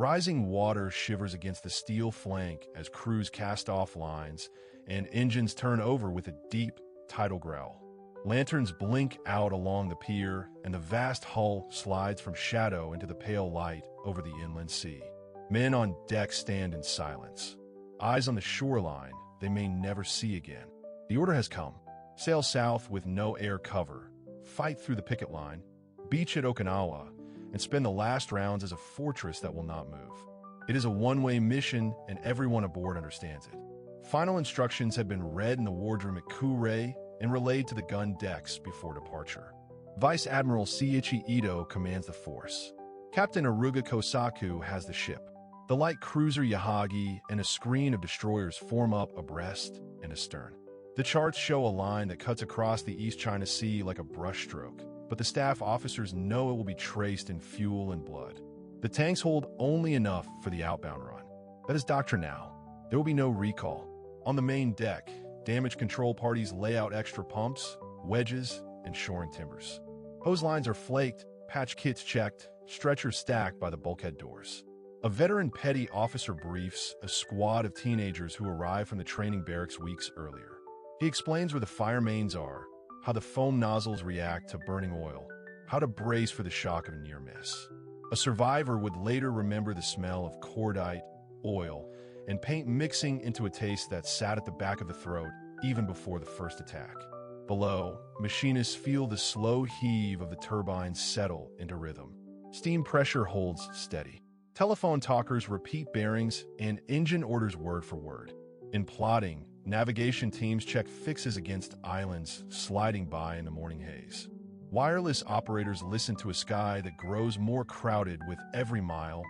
Rising water shivers against the steel flank as crews cast off lines and engines turn over with a deep, tidal growl. Lanterns blink out along the pier, and the vast hull slides from shadow into the pale light over the inland sea. Men on deck stand in silence, eyes on the shoreline they may never see again. The order has come. Sail south with no air cover, fight through the picket line, beach at Okinawa, and spend the last rounds as a fortress that will not move. It is a one-way mission, and everyone aboard understands it. Final instructions have been read in the wardroom at Kure and relayed to the gun decks before departure. Vice Admiral Seiichi Ito commands the force. Captain Aruga Kosaku has the ship. The light cruiser Yahagi and a screen of destroyers form up abreast and astern. The charts show a line that cuts across the East China Sea like a brushstroke, but the staff officers know it will be traced in fuel and blood. The tanks hold only enough for the outbound run. That is doctrine now. There will be no recall. On the main deck, damage control parties lay out extra pumps, wedges, and shoring timbers. Hose lines are flaked, patch kits checked, stretchers stacked by the bulkhead doors. A veteran petty officer briefs a squad of teenagers who arrived from the training barracks weeks earlier. He explains where the fire mains are, how the foam nozzles react to burning oil, how to brace for the shock of a near miss. A survivor would later remember the smell of cordite, oil, and paint mixing into a taste that sat at the back of the throat even before the first attack. Below, machinists feel the slow heave of the turbines settle into rhythm. Steam pressure holds steady. Telephone talkers repeat bearings and engine orders word for word. In plotting, navigation teams check fixes against islands sliding by in the morning haze. Wireless operators listen to a sky that grows more crowded with every mile,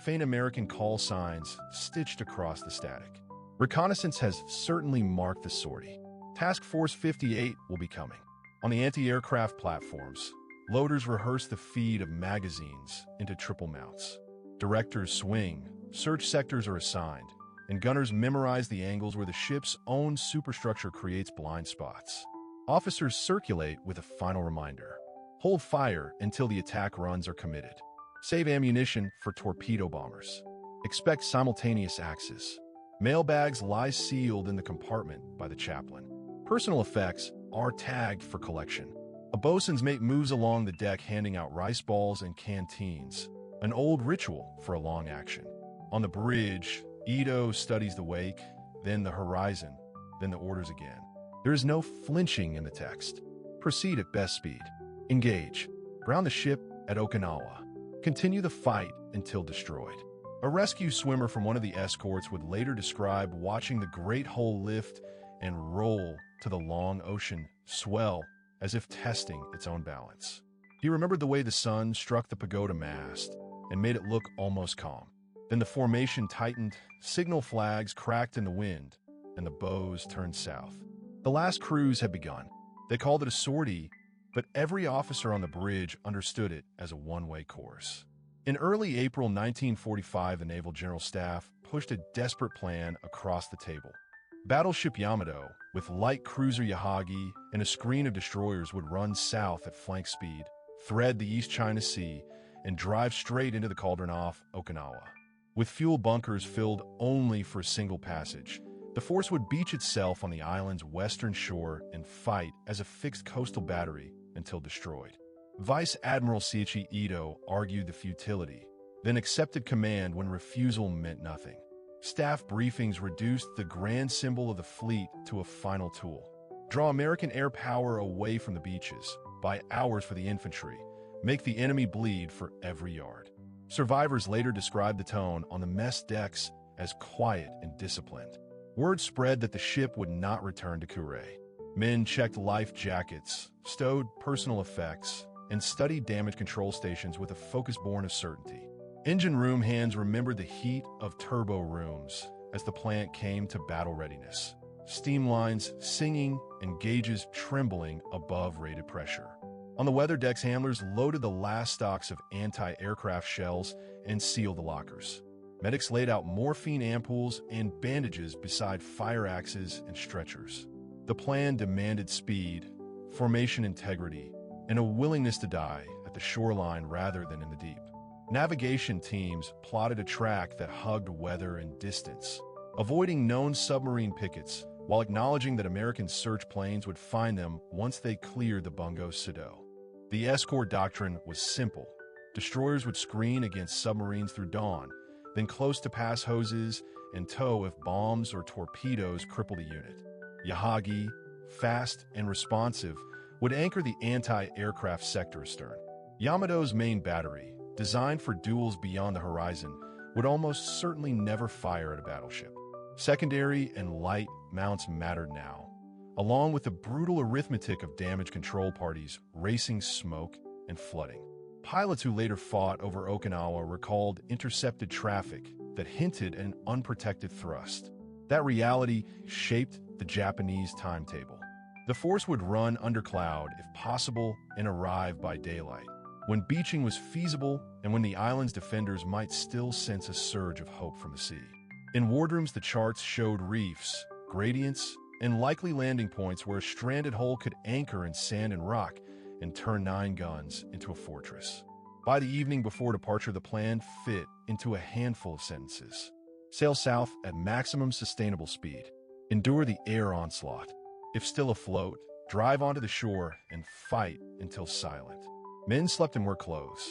faint American call signs stitched across the static. Reconnaissance has certainly marked the sortie. Task Force 58 will be coming. On the anti-aircraft platforms, loaders rehearse the feed of magazines into triple mounts. Directors swing, search sectors are assigned, and gunners memorize the angles where the ship's own superstructure creates blind spots. Officers circulate with a final reminder. Hold fire until the attack runs are committed. Save ammunition for torpedo bombers. Expect simultaneous axes. Mailbags lie sealed in the compartment by the chaplain. Personal effects are tagged for collection. A bosun's mate moves along the deck handing out rice balls and canteens, an old ritual for a long action. On the bridge, Ito studies the wake, then the horizon, then the orders again. There is no flinching in the text. Proceed at best speed. Engage. Ground the ship at Okinawa. Continue the fight until destroyed. A rescue swimmer from one of the escorts would later describe watching the great hull lift and roll to the long ocean swell as if testing its own balance. He remembered the way the sun struck the pagoda mast and made it look almost calm. Then the formation tightened, signal flags cracked in the wind, and the bows turned south. The last cruise had begun. They called it a sortie, but every officer on the bridge understood it as a one-way course. In early April 1945, the Naval General Staff pushed a desperate plan across the table. Battleship Yamato, with light cruiser Yahagi and a screen of destroyers, would run south at flank speed, thread the East China Sea, and drive straight into the cauldron off Okinawa. With fuel bunkers filled only for a single passage, the force would beach itself on the island's western shore and fight as a fixed coastal battery until destroyed. Vice Admiral Seiichi Ito argued the futility, then accepted command when refusal meant nothing. Staff briefings reduced the grand symbol of the fleet to a final tool. Draw American air power away from the beaches, buy hours for the infantry, make the enemy bleed for every yard. Survivors later described the tone on the mess decks as quiet and disciplined. Word spread that the ship would not return to Kure. Men checked life jackets, stowed personal effects, and studied damage control stations with a focus born of certainty. Engine room hands remembered the heat of turbo rooms as the plant came to battle readiness. Steam lines singing and gauges trembling above rated pressure. On the weather decks, handlers loaded the last stocks of anti-aircraft shells and sealed the lockers. Medics laid out morphine ampoules and bandages beside fire axes and stretchers. The plan demanded speed, formation integrity, and a willingness to die at the shoreline rather than in the deep. Navigation teams plotted a track that hugged weather and distance, avoiding known submarine pickets while acknowledging that American search planes would find them once they cleared the Bungo Sado. The escort doctrine was simple. Destroyers would screen against submarines through dawn, then close to pass hoses and tow if bombs or torpedoes crippled a unit. Yahagi, fast and responsive, would anchor the anti-aircraft sector astern. Yamato's main battery, designed for duels beyond the horizon, would almost certainly never fire at a battleship. Secondary and light mounts mattered now, along with the brutal arithmetic of damage control parties racing smoke and flooding. Pilots who later fought over Okinawa recalled intercepted traffic that hinted at an unprotected thrust. That reality shaped the Japanese timetable. The force would run under cloud if possible and arrive by daylight, when beaching was feasible and when the island's defenders might still sense a surge of hope from the sea. In wardrooms, the charts showed reefs, gradients, and likely landing points where a stranded hull could anchor in sand and rock and turn 9 guns into a fortress. By the evening before departure, the plan fit into a handful of sentences. Sail south at maximum sustainable speed. Endure the air onslaught. If still afloat, drive onto the shore and fight until silent. Men slept in work clothes.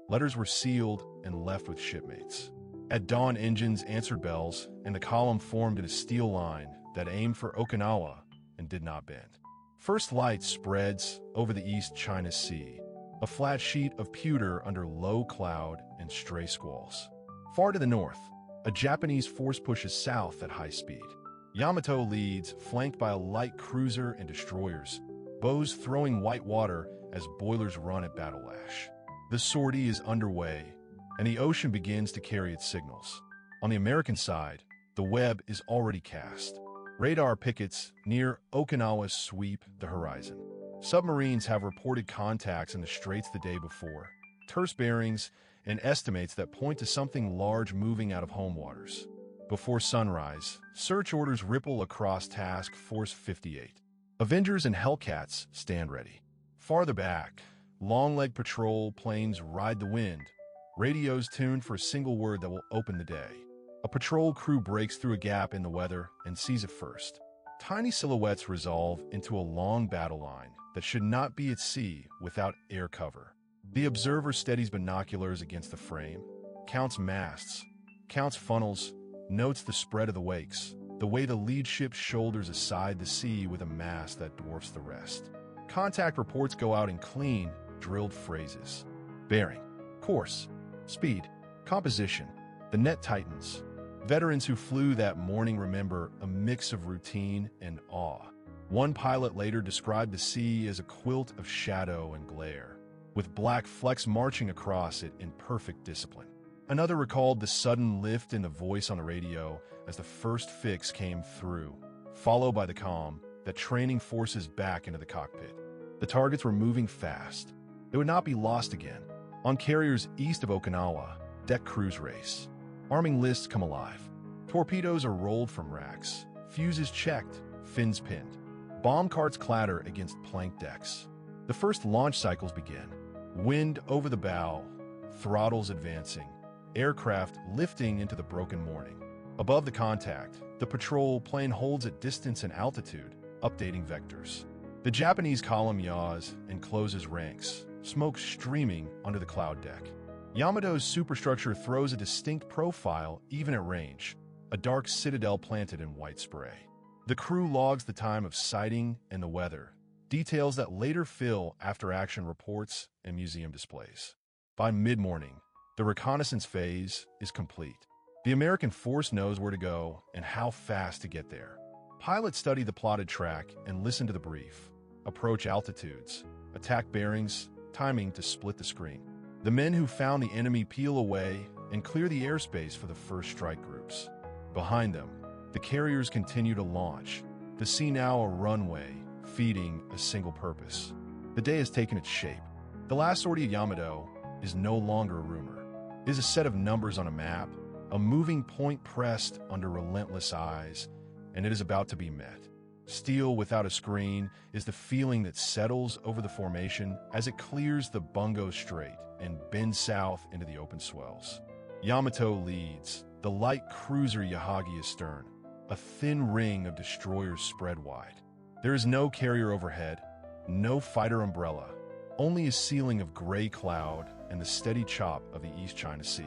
Letters were sealed and left with shipmates. At dawn, engines answered bells, and the column formed in a steel line that aimed for Okinawa and did not bend. First light spreads over the East China Sea, a flat sheet of pewter under low cloud and stray squalls. Far to the north, a Japanese force pushes south at high speed. Yamato leads, flanked by a light cruiser and destroyers, bows throwing white water as boilers run at battle lash. The sortie is underway, and the ocean begins to carry its signals. On the American side, the web is already cast. Radar pickets near Okinawa sweep the horizon. Submarines have reported contacts in the straits the day before, terse bearings and estimates that point to something large moving out of home waters. Before sunrise, search orders ripple across Task Force 58. Avengers and Hellcats stand ready. Farther back, long-leg patrol planes ride the wind, radios tuned for a single word that will open the day. A patrol crew breaks through a gap in the weather and sees it first. Tiny silhouettes resolve into a long battle line that should not be at sea without air cover. The observer steadies binoculars against the frame, counts masts, counts funnels, notes the spread of the wakes, the way the lead ship shoulders aside the sea with a mass that dwarfs the rest. Contact reports go out in clean, drilled phrases. Bearing, course, speed, composition. The net tightens. Veterans who flew that morning remember a mix of routine and awe. One pilot later described the sea as a quilt of shadow and glare, with black flecks marching across it in perfect discipline. Another recalled the sudden lift in the voice on the radio as the first fix came through, followed by the calm that training forces back into the cockpit. The targets were moving fast. They would not be lost again. On carriers east of Okinawa, deck crews race. Arming lists come alive. Torpedoes are rolled from racks, fuses checked, fins pinned. Bomb carts clatter against plank decks. The first launch cycles begin. Wind over the bow, throttles advancing, aircraft lifting into the broken morning. Above the contact, the patrol plane holds at distance and altitude, updating vectors. The Japanese column yaws and closes ranks, smoke streaming under the cloud deck. Yamato's superstructure throws a distinct profile even at range, a dark citadel planted in white spray. The crew logs the time of sighting and the weather, details that later fill after-action reports and museum displays. By mid-morning, the reconnaissance phase is complete. The American force knows where to go and how fast to get there. Pilots study the plotted track and listen to the brief, approach altitudes, attack bearings, timing to split the screen. The men who found the enemy peel away and clear the airspace for the first strike groups. Behind them, the carriers continue to launch, the sea now a runway, feeding a single purpose. The day has taken its shape. The last sortie of Yamato is no longer a rumor. It is a set of numbers on a map, a moving point pressed under relentless eyes, and it is about to be met. Steel without a screen is the feeling that settles over the formation as it clears the Bungo Strait and bends south into the open swells. Yamato leads, the light cruiser Yahagi astern, a thin ring of destroyers spread wide. There is no carrier overhead, no fighter umbrella, only a ceiling of gray cloud and the steady chop of the East China Sea.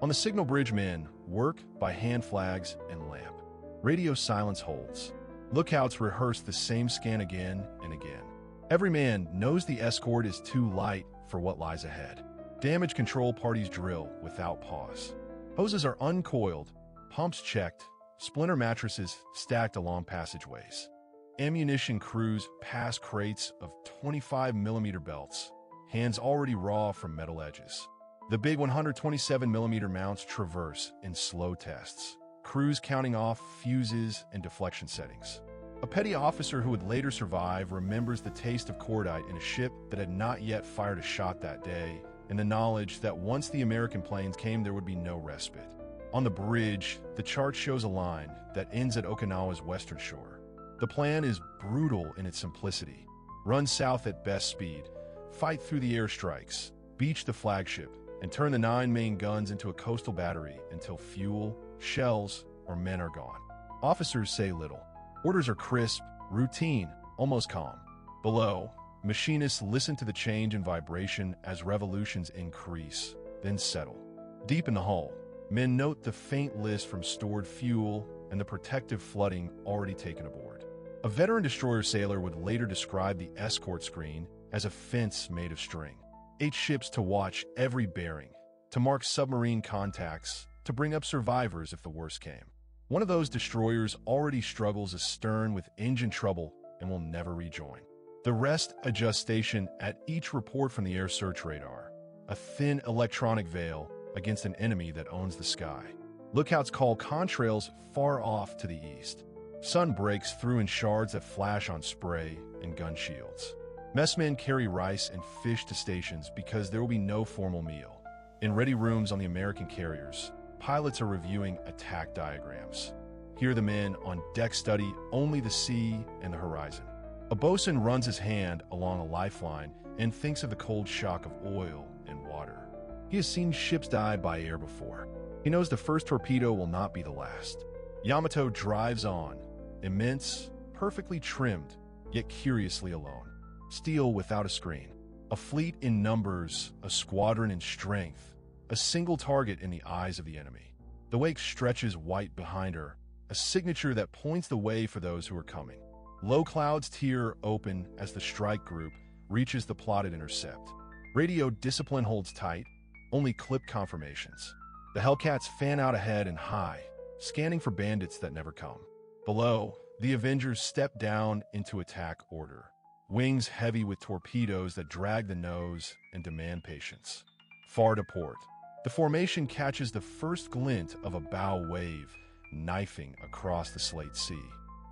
On the signal bridge, men work by hand flags and lamp. Radio silence holds. Lookouts rehearse the same scan again and again. Every man knows the escort is too light for what lies ahead. Damage control parties drill without pause. Hoses are uncoiled, pumps checked, splinter mattresses stacked along passageways. Ammunition crews pass crates of 25mm belts, hands already raw from metal edges. The big 127mm mounts traverse in slow tests, crews counting off fuses and deflection settings. A petty officer who would later survive remembers the taste of cordite in a ship that had not yet fired a shot that day, and the knowledge that once the American planes came, there would be no respite. On the bridge, the chart shows a line that ends at Okinawa's western shore. The plan is brutal in its simplicity. Run south at best speed, fight through the airstrikes, beach the flagship, and turn the 9 main guns into a coastal battery until fuel, shells, or men are gone. Officers say little. Orders are crisp, routine, almost calm. Below, machinists listen to the change in vibration as revolutions increase, then settle. Deep in the hull, men note the faint list from stored fuel and the protective flooding already taken aboard. A veteran destroyer sailor would later describe the escort screen as a fence made of string. 8 ships to watch every bearing, to mark submarine contacts, to bring up survivors if the worst came. One of those destroyers already struggles astern with engine trouble and will never rejoin. The rest adjust station at each report from the air search radar, a thin electronic veil against an enemy that owns the sky. Lookouts call contrails far off to the east. Sun breaks through in shards that flash on spray and gun shields. Messmen carry rice and fish to stations because there will be no formal meal. In ready rooms on the American carriers, pilots are reviewing attack diagrams. Here the men on deck study only the sea and the horizon. A bosun runs his hand along a lifeline and thinks of the cold shock of oil and water. He has seen ships die by air before. He knows the first torpedo will not be the last. Yamato drives on, immense, perfectly trimmed, yet curiously alone. Steel without a screen. A fleet in numbers, a squadron in strength, a single target in the eyes of the enemy. The wake stretches white behind her, a signature that points the way for those who are coming. Low clouds tear open as the strike group reaches the plotted intercept. Radio discipline holds tight, only clip confirmations. The Hellcats fan out ahead and high, scanning for bandits that never come. Below, the Avengers step down into attack order, wings heavy with torpedoes that drag the nose and demand patience. Far to port, the formation catches the first glint of a bow wave, knifing across the slate sea.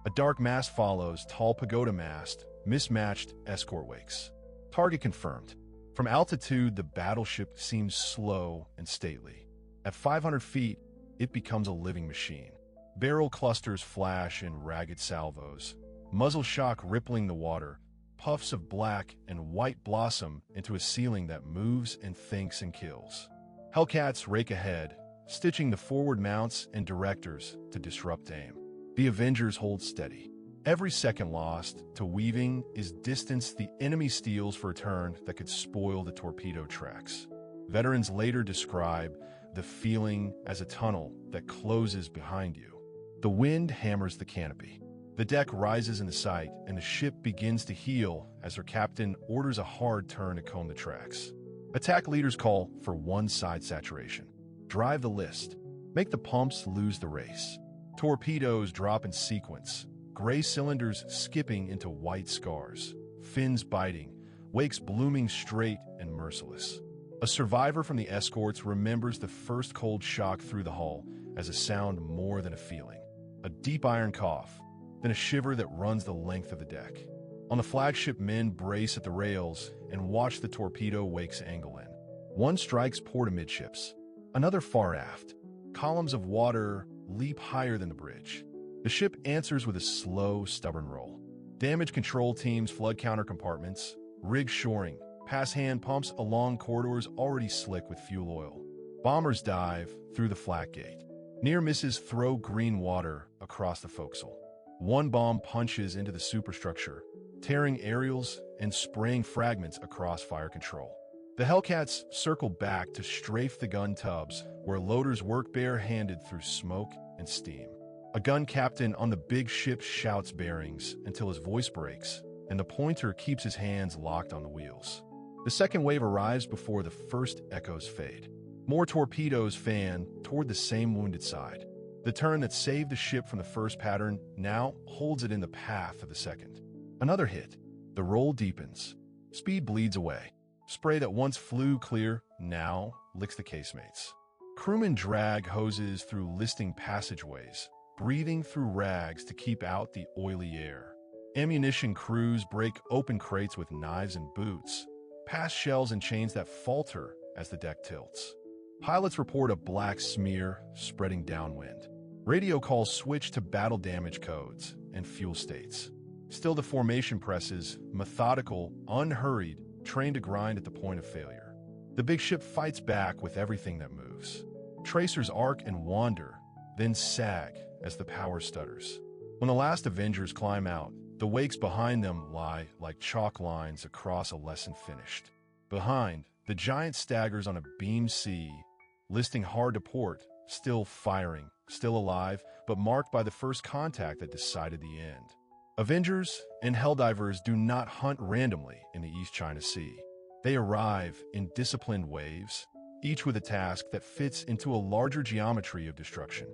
A dark mast follows, tall pagoda mast, mismatched escort wakes. Target confirmed. From altitude, the battleship seems slow and stately. At 500 feet, it becomes a living machine. Barrel clusters flash in ragged salvos, muzzle shock rippling the water, puffs of black and white blossom into a ceiling that moves and thinks and kills. Hellcats rake ahead, stitching the forward mounts and directors to disrupt aim. The Avengers hold steady. Every second lost to weaving is distance the enemy steals for a turn that could spoil the torpedo tracks. Veterans later describe the feeling as a tunnel that closes behind you. The wind hammers the canopy. The deck rises into sight, and the ship begins to heel as her captain orders a hard turn to comb the tracks. Attack leaders call for one-side saturation. Drive the list. Make the pumps lose the race. Torpedoes drop in sequence, gray cylinders skipping into white scars, fins biting, wakes blooming straight and merciless. A survivor from the escorts remembers the first cold shock through the hull as a sound more than a feeling. A deep iron cough, then a shiver that runs the length of the deck. On the flagship, men brace at the rails and watch the torpedo wakes angle in. One strikes port amidships, another far aft. Columns of water leap higher than the bridge. The ship answers with a slow, stubborn roll. Damage control teams flood counter compartments, rig shoring, pass hand pumps along corridors already slick with fuel oil. Bombers dive through the flak gate. Near misses throw green water across the forecastle. One bomb punches into the superstructure, tearing aerials and spraying fragments across fire control. The Hellcats circle back to strafe the gun tubs, where loaders work bare-handed through smoke and steam. A gun captain on the big ship shouts bearings until his voice breaks, and the pointer keeps his hands locked on the wheels. The second wave arrives before the first echoes fade. More torpedoes fan toward the same wounded side. The turn that saved the ship from the first pattern now holds it in the path of the second. Another hit. The roll deepens. Speed bleeds away. Spray that once flew clear now licks the casemates. Crewmen drag hoses through listing passageways, breathing through rags to keep out the oily air. Ammunition crews break open crates with knives and boots, past shells and chains that falter as the deck tilts. Pilots report a black smear spreading downwind. Radio calls switch to battle damage codes and fuel states. Still the formation presses, methodical, unhurried, trained to grind at the point of failure. The big ship fights back with everything that moves. Tracers arc and wander, then sag as the power stutters. When the last Avengers climb out, the wakes behind them lie like chalk lines across a lesson finished. Behind, the giant staggers on a beam sea, listing hard to port, still firing, still alive, but marked by the first contact that decided the end. Avengers and Helldivers do not hunt randomly in the East China Sea. They arrive in disciplined waves, each with a task that fits into a larger geometry of destruction.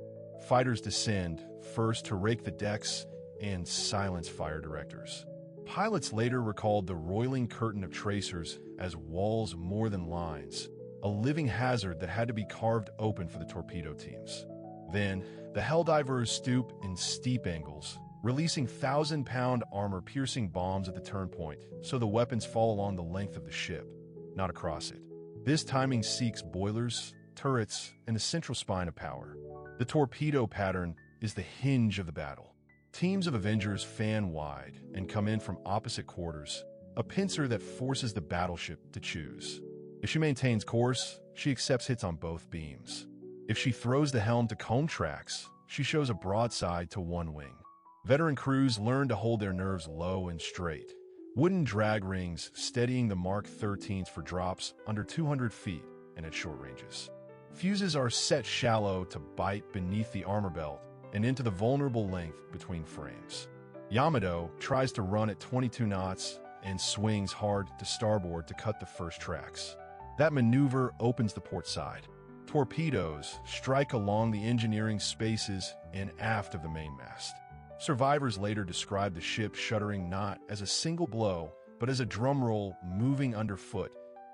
Fighters descend, first to rake the decks and silence fire directors. Pilots later recalled the roiling curtain of tracers as walls more than lines, a living hazard that had to be carved open for the torpedo teams. Then, the Helldivers stoop in steep angles, releasing 1,000-pound armor-piercing bombs at the turn point, so the weapons fall along the length of the ship, not across it. This timing seeks boilers, turrets, and the central spine of power. The torpedo pattern is the hinge of the battle. Teams of Avengers fan wide and come in from opposite quarters, a pincer that forces the battleship to choose. If she maintains course, she accepts hits on both beams. If she throws the helm to comb tracks, she shows a broadside to one wing. Veteran crews learn to hold their nerves low and straight. Wooden drag rings steadying the Mark 13s for drops under 200 feet and at short ranges. Fuses are set shallow to bite beneath the armor belt and into the vulnerable length between frames. Yamato tries to run at 22 knots and swings hard to starboard to cut the first tracks. That maneuver opens the port side. Torpedoes strike along the engineering spaces and aft of the mainmast. Survivors later described the ship shuddering not as a single blow, but as a drumroll moving underfoot,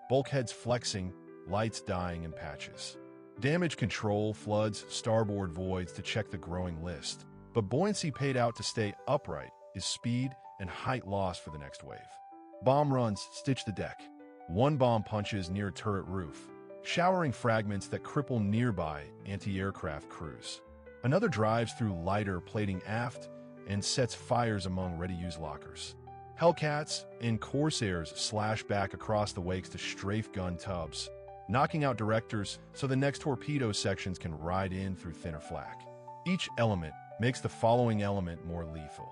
bulkheads flexing, lights dying in patches. Damage control floods starboard voids to check the growing list, but buoyancy paid out to stay upright is speed and height lost for the next wave. Bomb runs stitch the deck. One bomb punches near turret roof, showering fragments that cripple nearby anti-aircraft crews. Another drives through lighter plating aft and sets fires among ready-use lockers. Hellcats and Corsairs slash back across the wakes to strafe gun tubs, knocking out directors so the next torpedo sections can ride in through thinner flak. Each element makes the following element more lethal.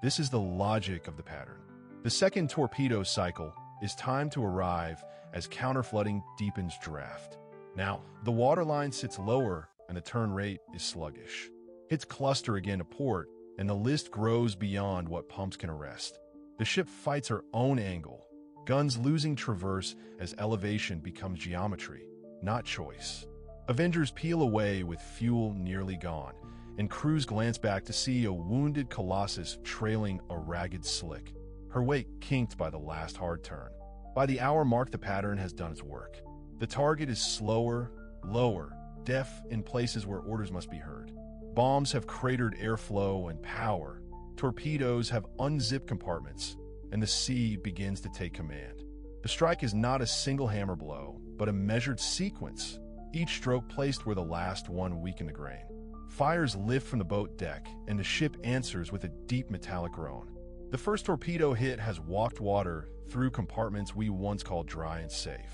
This is the logic of the pattern. The second torpedo cycle is timed to arrive as counterflooding deepens draft. Now, the waterline sits lower and the turn rate is sluggish. Hits cluster again to port, and the list grows beyond what pumps can arrest. The ship fights her own angle, guns losing traverse as elevation becomes geometry, not choice. Avengers peel away with fuel nearly gone, and crews glance back to see a wounded Colossus trailing a ragged slick, her wake kinked by the last hard turn. By the hour mark, the pattern has done its work. The target is slower, lower, deaf in places where orders must be heard. Bombs have cratered airflow and power. Torpedoes have unzipped compartments, and the sea begins to take command. The strike is not a single hammer blow, but a measured sequence, each stroke placed where the last one weakened the grain. Fires lift from the boat deck, and the ship answers with a deep metallic groan. The first torpedo hit has walked water through compartments we once called dry and safe.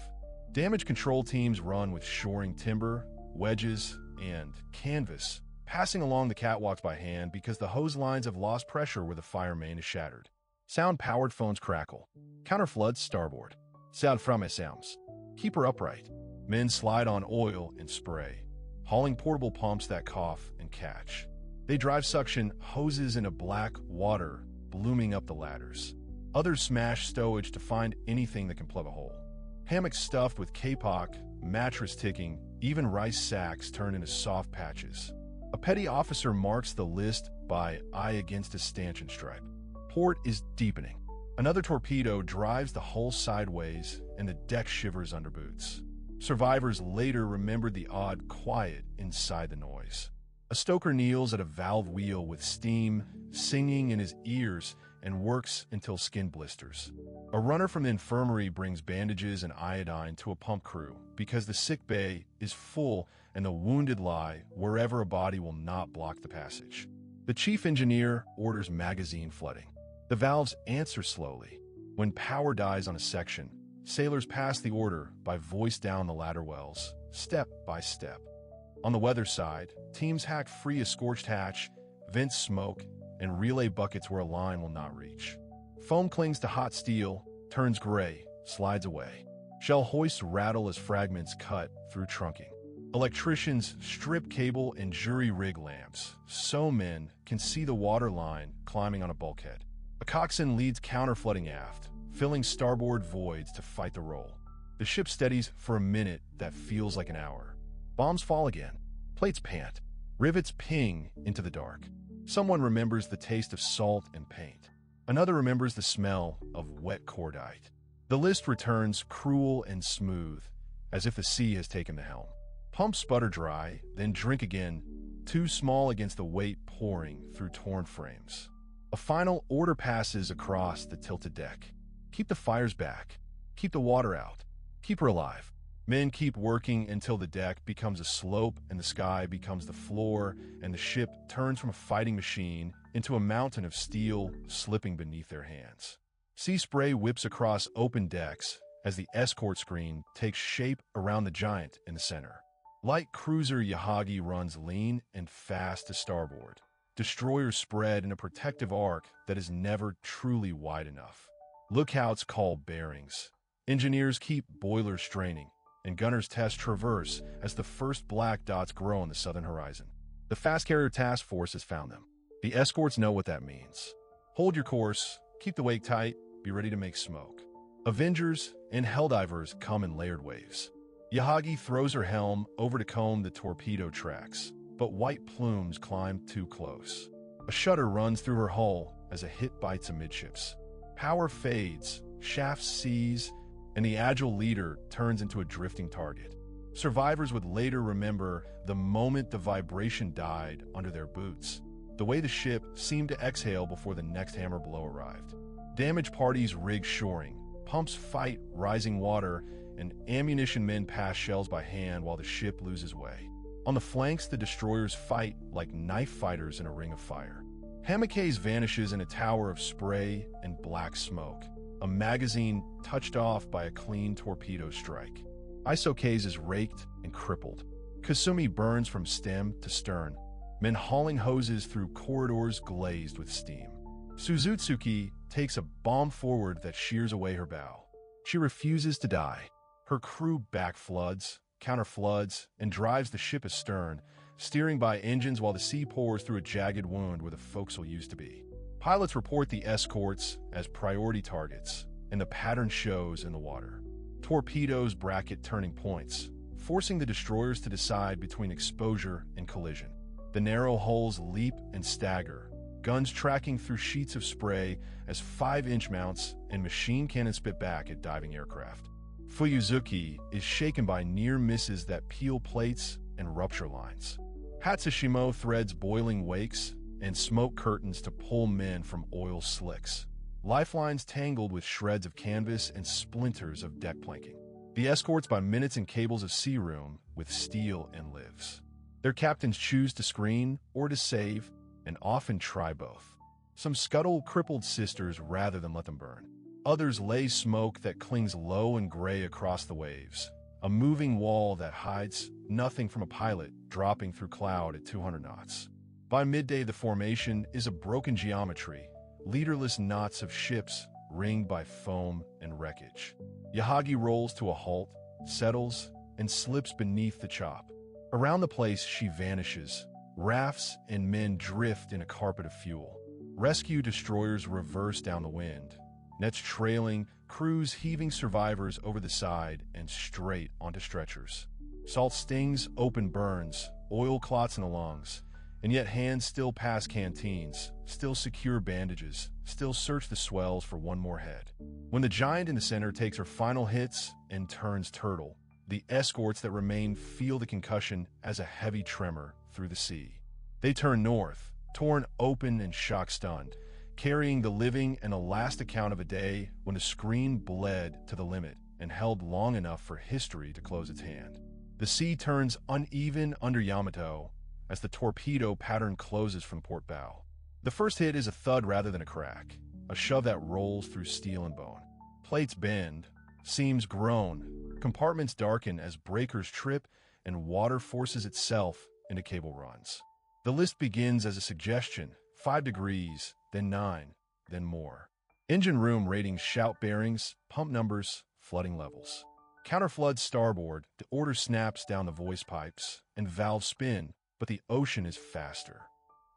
Damage control teams run with shoring timber, wedges, and canvas, passing along the catwalks by hand because the hose lines have lost pressure where the fire main is shattered. Sound-powered phones crackle. Counterfloods starboard. Sound from SMs. Keep her upright. Men slide on oil and spray, hauling portable pumps that cough and catch. They drive suction hoses into black water, blooming up the ladders. Others smash stowage to find anything that can plug a hole. Hammocks stuffed with kapok, mattress ticking, even rice sacks turn into soft patches. A petty officer marks the list by eye against a stanchion stripe. Port is deepening. Another torpedo drives the hull sideways, and the deck shivers under boots. Survivors later remembered the odd quiet inside the noise. A stoker kneels at a valve wheel with steam singing in his ears and works until skin blisters. A runner from the infirmary brings bandages and iodine to a pump crew because the sick bay is full and the wounded lie wherever a body will not block the passage. The chief engineer orders magazine flooding. The valves answer slowly. When power dies on a section, sailors pass the order by voice down the ladder wells, step by step. On the weather side, teams hack free a scorched hatch, vent smoke, and relay buckets where a line will not reach. Foam clings to hot steel, turns gray, slides away. Shell hoists rattle as fragments cut through trunking. Electricians strip cable and jury rig lamps so men can see the water line climbing on a bulkhead. A coxswain leads counterflooding aft, filling starboard voids to fight the roll. The ship steadies for a minute that feels like an hour. Bombs fall again. Plates pant. Rivets ping into the dark. Someone remembers the taste of salt and paint. Another remembers the smell of wet cordite. The list returns cruel and smooth, as if the sea has taken the helm. Pumps sputter dry, then drink again, too small against the weight pouring through torn frames. A final order passes across the tilted deck. Keep the fires back. Keep the water out. Keep her alive. Men keep working until the deck becomes a slope and the sky becomes the floor and the ship turns from a fighting machine into a mountain of steel slipping beneath their hands. Sea spray whips across open decks as the escort screen takes shape around the giant in the center. Light cruiser Yahagi runs lean and fast to starboard. Destroyers spread in a protective arc that is never truly wide enough. Lookouts call bearings. Engineers keep boilers straining, and gunners test traverse as the first black dots grow on the southern horizon. The Fast Carrier Task Force has found them. The escorts know what that means. Hold your course, keep the wake tight, be ready to make smoke. Avengers and Helldivers come in layered waves. Yahagi throws her helm over to comb the torpedo tracks, but white plumes climb too close. A shudder runs through her hull as a hit bites amidships. Power fades, shafts seize, and the agile leader turns into a drifting target. Survivors would later remember the moment the vibration died under their boots, the way the ship seemed to exhale before the next hammer blow arrived. Damage parties rig shoring, pumps fight rising water, and ammunition men pass shells by hand while the ship loses way. On the flanks, the destroyers fight like knife fighters in a ring of fire. Hamakaze vanishes in a tower of spray and black smoke, a magazine touched off by a clean torpedo strike. Isokaze is raked and crippled. Kasumi burns from stem to stern, men hauling hoses through corridors glazed with steam. Suzutsuki takes a bomb forward that shears away her bow. She refuses to die. Her crew backfloods, counterfloods, and drives the ship astern, steering by engines while the sea pours through a jagged wound where the forecastle used to be. Pilots report the escorts as priority targets, and the pattern shows in the water. Torpedoes bracket turning points, forcing the destroyers to decide between exposure and collision. The narrow hulls leap and stagger, guns tracking through sheets of spray as 5-inch mounts and machine cannons spit back at diving aircraft. Fuyuzuki is shaken by near misses that peel plates and rupture lines. Hatsushimo threads boiling wakes and smoke curtains to pull men from oil slicks. Lifelines tangled with shreds of canvas and splinters of deck planking. The escorts by minutes and cables of sea room with steel and lives. Their captains choose to screen or to save, and often try both. Some scuttle crippled sisters rather than let them burn. Others lay smoke that clings low and gray across the waves, a moving wall that hides nothing from a pilot dropping through cloud at 200 knots. By midday, the formation is a broken geometry, leaderless knots of ships ringed by foam and wreckage. Yahagi rolls to a halt, settles, and slips beneath the chop. Around the place, she vanishes. Rafts and men drift in a carpet of fuel. Rescue destroyers reverse down the wind, nets trailing, crews heaving survivors over the side and straight onto stretchers. Salt stings, open burns, oil clots in the lungs, and yet hands still pass canteens, still secure bandages, still search the swells for one more head. When the giant in the center takes her final hits and turns turtle, the escorts that remain feel the concussion as a heavy tremor through the sea. They turn north, torn open and shock-stunned, carrying the living and a last account of a day when the screen bled to the limit and held long enough for history to close its hand. The sea turns uneven under Yamato as the torpedo pattern closes from port bow. The first hit is a thud rather than a crack, a shove that rolls through steel and bone. Plates bend, seams groan, compartments darken as breakers trip and water forces itself into cable runs. The list begins as a suggestion, 5 degrees, then 9, then more. Engine room ratings shout bearings, pump numbers, flooding levels. Counterflood starboard, the order snaps down the voice pipes, and valves spin, but the ocean is faster.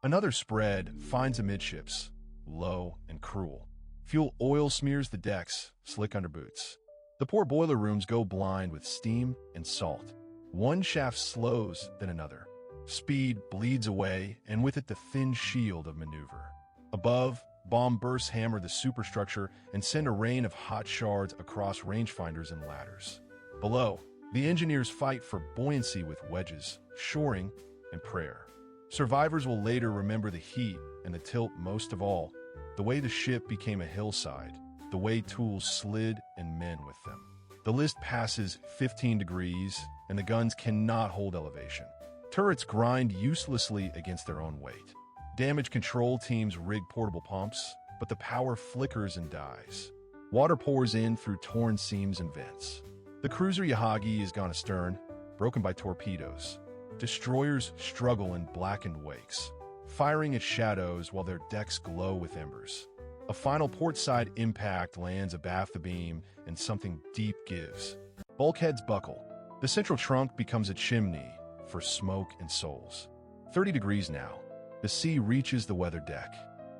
Another spread finds amidships, low and cruel. Fuel oil smears the decks, slick under boots. The port boiler rooms go blind with steam and salt. One shaft slows, then another. Speed bleeds away, and with it the thin shield of maneuver. Above, bomb bursts hammer the superstructure and send a rain of hot shards across rangefinders and ladders. Below, the engineers fight for buoyancy with wedges, shoring, and prayer. Survivors will later remember the heat and the tilt most of all, the way the ship became a hillside, the way tools slid and men with them. The list passes 15 degrees, and the guns cannot hold elevation. Turrets grind uselessly against their own weight. Damage control teams rig portable pumps, but the power flickers and dies. Water pours in through torn seams and vents. The cruiser Yahagi is gone astern, broken by torpedoes. Destroyers struggle in blackened wakes, firing at shadows while their decks glow with embers. A final portside impact lands abaft the beam, and something deep gives. Bulkheads buckle. The central trunk becomes a chimney for smoke and souls. 30 degrees now. The sea reaches the weather deck.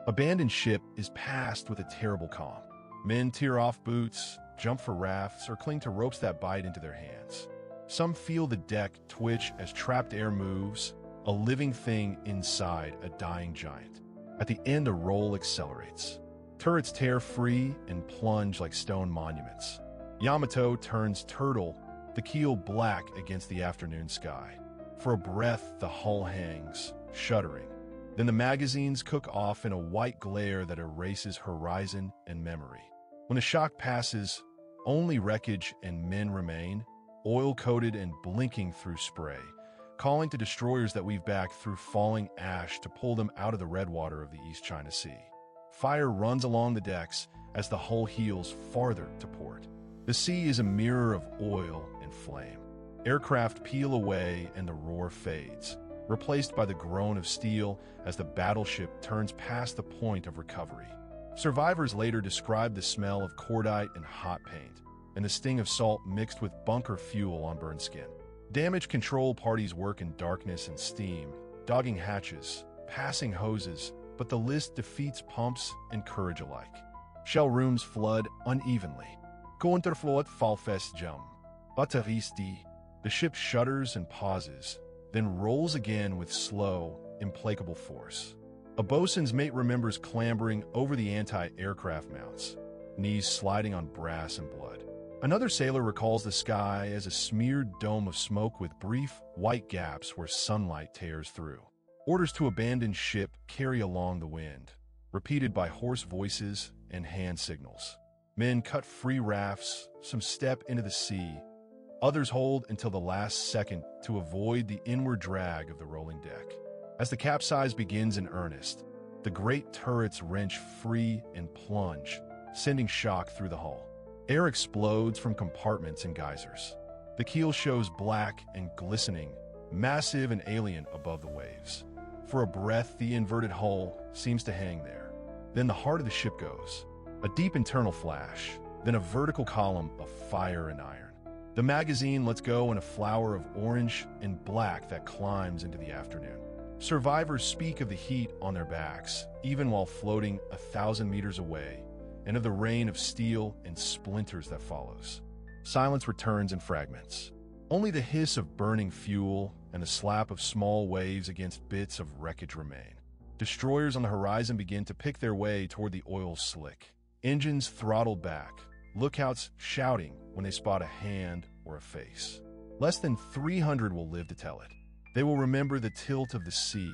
Abandoned ship is passed with a terrible calm. Men tear off boots, jump for rafts, or cling to ropes that bite into their hands. Some feel the deck twitch as trapped air moves, a living thing inside a dying giant. At the end, a roll accelerates. Turrets tear free and plunge like stone monuments. Yamato turns turtle, the keel black against the afternoon sky. For a breath, the hull hangs, shuddering. Then the magazines cook off in a white glare that erases horizon and memory. When the shock passes, only wreckage and men remain, oil-coated and blinking through spray, calling to destroyers that weave back through falling ash to pull them out of the red water of the East China Sea. Fire runs along the decks as the hull heels farther to port. The sea is a mirror of oil and flame. Aircraft peel away and the roar fades, replaced by the groan of steel as the battleship turns past the point of recovery. Survivors later describe the smell of cordite and hot paint, and the sting of salt mixed with bunker fuel on burned skin. Damage control parties work in darkness and steam, dogging hatches, passing hoses, but the list defeats pumps and courage alike. Shell rooms flood unevenly. Konterflot fallfest jum. Batteristi. The ship shudders and pauses, then rolls again with slow, implacable force. A bosun's mate remembers clambering over the anti-aircraft mounts, knees sliding on brass and blood. Another sailor recalls the sky as a smeared dome of smoke with brief, white gaps where sunlight tears through. Orders to abandon ship carry along the wind, repeated by hoarse voices and hand signals. Men cut free rafts, some step into the sea, Others hold until the last second to avoid the inward drag of the rolling deck. As the capsize begins in earnest, the great turrets wrench free and plunge, sending shock through the hull. Air explodes from compartments and geysers. The keel shows black and glistening, massive and alien above the waves. For a breath, the inverted hull seems to hang there. Then the heart of the ship goes. A deep internal flash, then a vertical column of fire and iron. The magazine lets go in a flower of orange and black that climbs into the afternoon. Survivors speak of the heat on their backs, even while floating 1,000 meters away, and of the rain of steel and splinters that follows. Silence returns in fragments. Only the hiss of burning fuel and the slap of small waves against bits of wreckage remain. Destroyers on the horizon begin to pick their way toward the oil slick. Engines throttled back, lookouts shouting when they spot a hand or a face. Less than 300 will live to tell it. They will remember the tilt of the sea,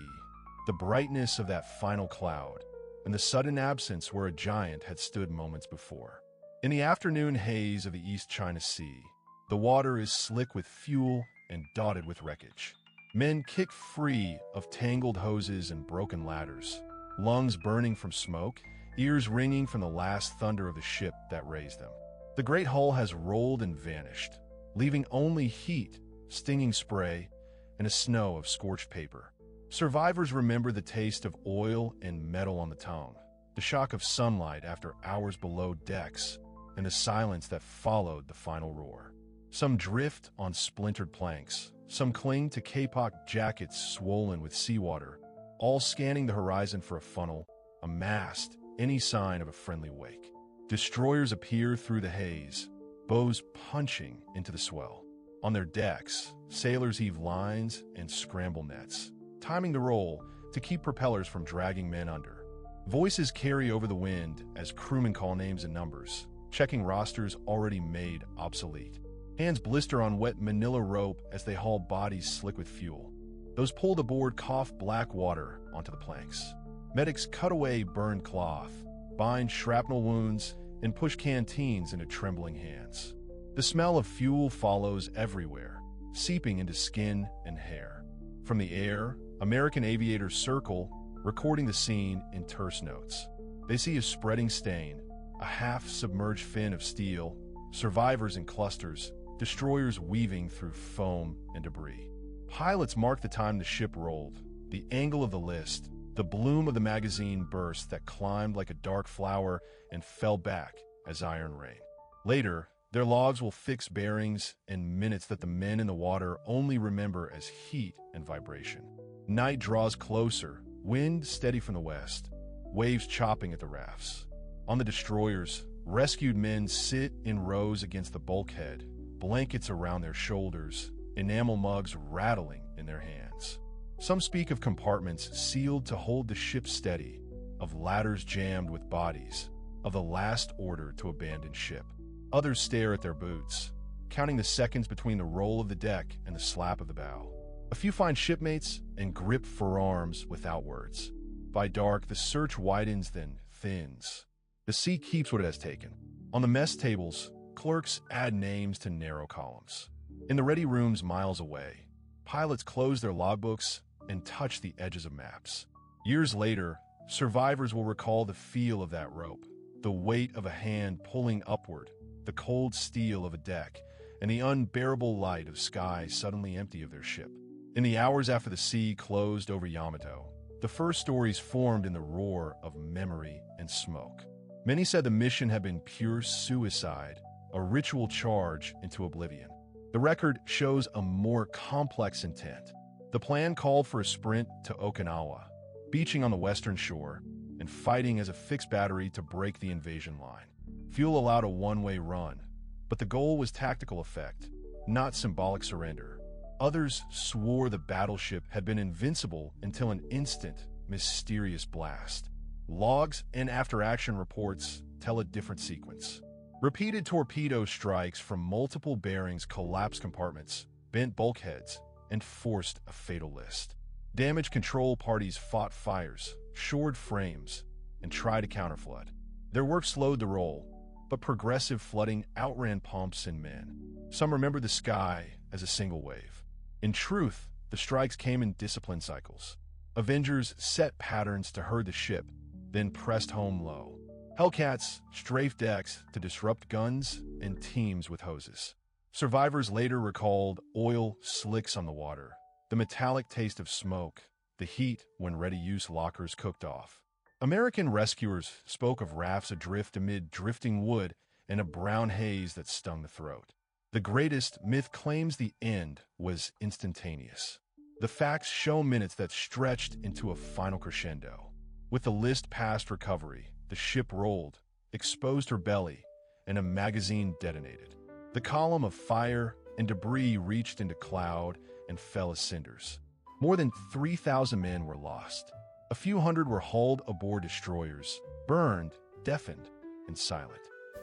the brightness of that final cloud, and the sudden absence where a giant had stood moments before. In the afternoon haze of the East China Sea, the water is slick with fuel and dotted with wreckage. Men kick free of tangled hoses and broken ladders, lungs burning from smoke, ears ringing from the last thunder of the ship that raised them. The great hull has rolled and vanished, leaving only heat, stinging spray, and a snow of scorched paper. Survivors remember the taste of oil and metal on the tongue, the shock of sunlight after hours below decks, and the silence that followed the final roar. Some drift on splintered planks, some cling to kapok jackets swollen with seawater, all scanning the horizon for a funnel, a mast, any sign of a friendly wake. Destroyers appear through the haze, bows punching into the swell. On their decks, sailors heave lines and scramble nets, timing the roll to keep propellers from dragging men under. Voices carry over the wind as crewmen call names and numbers, checking rosters already made obsolete. Hands blister on wet manila rope as they haul bodies slick with fuel. Those pulled aboard cough black water onto the planks. Medics cut away burned cloth, bind shrapnel wounds, and push canteens into trembling hands. The smell of fuel follows everywhere, seeping into skin and hair. From the air, American aviators circle, recording the scene in terse notes. They see a spreading stain, a half-submerged fin of steel, survivors in clusters, destroyers weaving through foam and debris. Pilots mark the time the ship rolled, the angle of the list, the bloom of the magazine burst that climbed like a dark flower and fell back as iron rain. Later, their logs will fix bearings and minutes that the men in the water only remember as heat and vibration. Night draws closer, wind steady from the west, waves chopping at the rafts. On the destroyers, rescued men sit in rows against the bulkhead, blankets around their shoulders, enamel mugs rattling in their hands. Some speak of compartments sealed to hold the ship steady, of ladders jammed with bodies, of the last order to abandon ship. Others stare at their boots, counting the seconds between the roll of the deck and the slap of the bow. A few find shipmates and grip forearms without words. By dark, the search widens then thins. The sea keeps what it has taken. On the mess tables, clerks add names to narrow columns. In the ready rooms miles away, pilots close their logbooks and touch the edges of maps. Years later, survivors will recall the feel of that rope, the weight of a hand pulling upward, the cold steel of a deck, and the unbearable light of sky suddenly empty of their ship. In the hours after the sea closed over Yamato, the first stories formed in the roar of memory and smoke. Many said the mission had been pure suicide, a ritual charge into oblivion. The record shows a more complex intent. The plan called for a sprint to Okinawa, beaching on the western shore, and fighting as a fixed battery to break the invasion line. Fuel allowed a one-way run, but the goal was tactical effect, not symbolic surrender. Others swore the battleship had been invincible until an instant, mysterious blast. Logs and after-action reports tell a different sequence. Repeated torpedo strikes from multiple bearings collapsed compartments, bent bulkheads, and forced a fatal list. Damage control parties fought fires, shored frames, and tried to counterflood. Their work slowed the roll, but progressive flooding outran pumps and men. Some remember the sky as a single wave. In truth, the strikes came in discipline cycles. Avengers set patterns to herd the ship, then pressed home low. Hellcats strafed decks to disrupt guns and teams with hoses. Survivors later recalled oil slicks on the water, the metallic taste of smoke, the heat when ready-use lockers cooked off. American rescuers spoke of rafts adrift amid drifting wood and a brown haze that stung the throat. The greatest myth claims the end was instantaneous. The facts show minutes that stretched into a final crescendo. With the list past recovery, the ship rolled, exposed her belly, and a magazine detonated. The column of fire and debris reached into cloud and fell as cinders. More than 3,000 men were lost. A few hundred were hauled aboard destroyers, burned, deafened, and silent.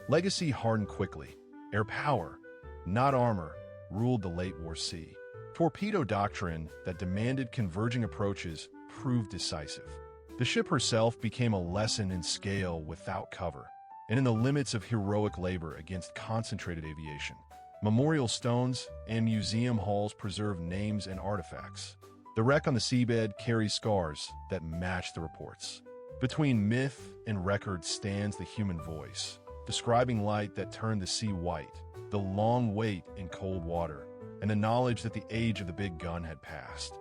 Legacy hardened quickly. Air power, not armor, ruled the late war sea. Torpedo doctrine that demanded converging approaches proved decisive. The ship herself became a lesson in scale without cover, and in the limits of heroic labor against concentrated aviation. Memorial stones and museum halls preserve names and artifacts. The wreck on the seabed carries scars that match the reports. Between myth and record stands the human voice, describing light that turned the sea white, the long wait in cold water, and the knowledge that the age of the big gun had passed.